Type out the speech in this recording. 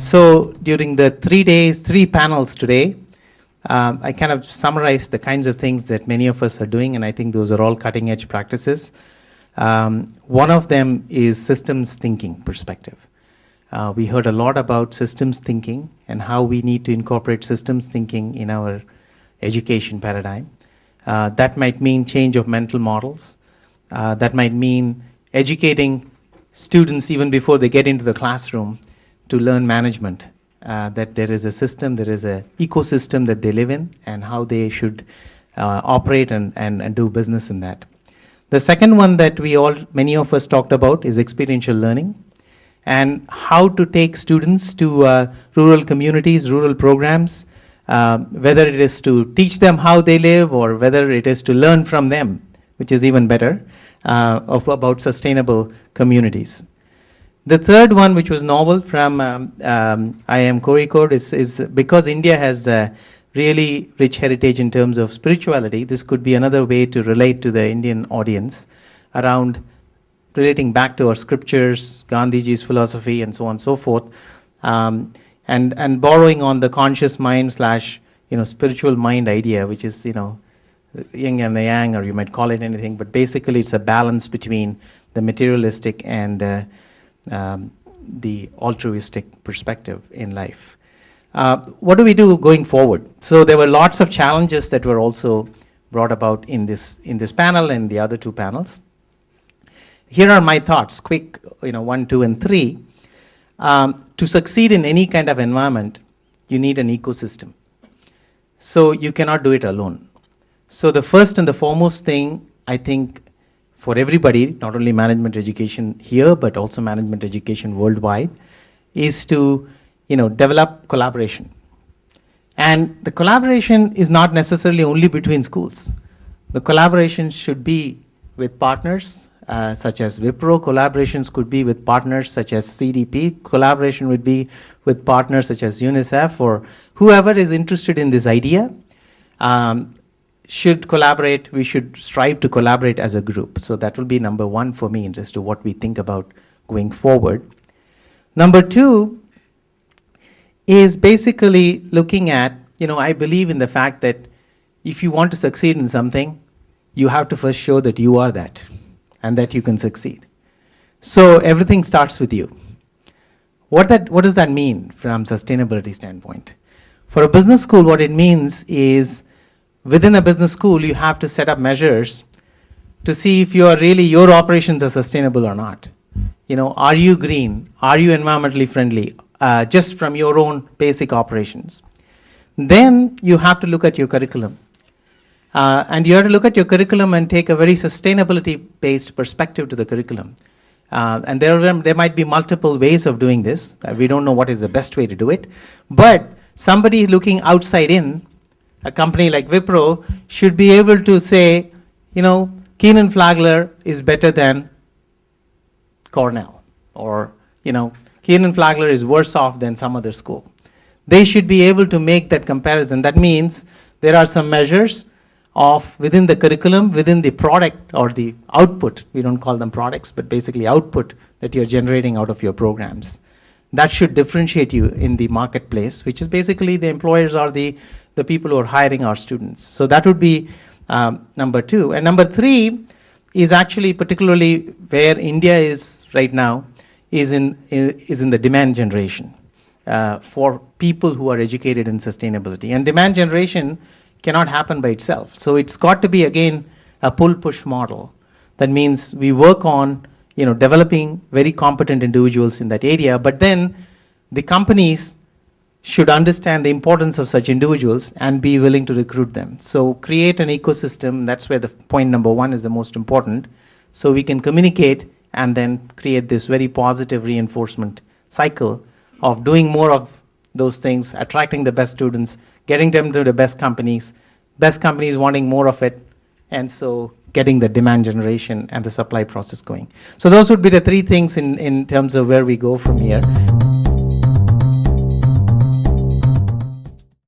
So during the 3 days, 3 panels today, I kind of summarized the kinds of things that many of us are doing, and I think those are all cutting edge practices. One of them is systems thinking perspective. We heard a lot about systems thinking and how we need to incorporate systems thinking in our education paradigm. That might mean change of mental models. That might mean educating students even before they get into the classroom to learn management, that there is a system, there is an ecosystem that they live in, and how they should operate and do business in that. The second one that many of us talked about is experiential learning, and how to take students to rural communities, rural programs, whether it is to teach them how they live or whether it is to learn from them, which is even better, about sustainable communities. The third one, which was novel from IIM Kozhikode, is because India has a really rich heritage in terms of spirituality, this could be another way to relate to the Indian audience around relating back to our scriptures, Gandhiji's philosophy, and so on and so forth, and borrowing on the conscious mind / spiritual mind idea, which is yin and the yang, or you might call it anything, but basically it's a balance between the materialistic and the altruistic perspective in life. What do we do going forward? So there were lots of challenges that were also brought about in this panel and the other 2 panels. Here are my thoughts, quick, 1, 2, and 3. To succeed in any kind of environment, you need an ecosystem. So you cannot do it alone. So the first and the foremost thing, I think, for everybody, not only management education here, but also management education worldwide, is to develop collaboration. And the collaboration is not necessarily only between schools. The collaboration should be with partners such as Wipro. Collaborations could be with partners such as CDP. Collaboration would be with partners such as UNICEF, or whoever is interested in this idea. Should collaborate, we should strive to collaborate as a group. So that will be number 1 for me as to what we think about going forward. Number 2 is basically looking at, I believe in the fact that if you want to succeed in something, you have to first show that you are that and that you can succeed. So everything starts with you. What does that mean from sustainability standpoint? For a business school, what it means is within a business school, you have to set up measures to see if your operations are sustainable or not. Are you green? Are you environmentally friendly? Just from your own basic operations. Then you have to look at your curriculum. And you have to look at your curriculum and take a very sustainability-based perspective to the curriculum. And there might be multiple ways of doing this. We don't know what is the best way to do it. But somebody looking outside in, a company like Wipro, should be able to say, Keenan Flagler is better than Cornell, or, Keenan Flagler is worse off than some other school. They should be able to make that comparison. That means there are some measures of within the curriculum, within the product or the output, we don't call them products, but basically output that you're generating out of your programs. That should differentiate you in the marketplace, which is basically the employers are the people who are hiring our students. So that would be number 2. And number 3 is actually particularly where India is right now, is in the demand generation for people who are educated in sustainability. And demand generation cannot happen by itself. So it's got to be, again, a pull-push model. That means we work on developing very competent individuals in that area, but then the companies should understand the importance of such individuals and be willing to recruit them. So create an ecosystem. That's where the point number 1 is the most important. So we can communicate and then create this very positive reinforcement cycle of doing more of those things, attracting the best students, getting them to the best companies wanting more of it, and so getting the demand generation and the supply process going. So those would be the 3 things in terms of where we go from here.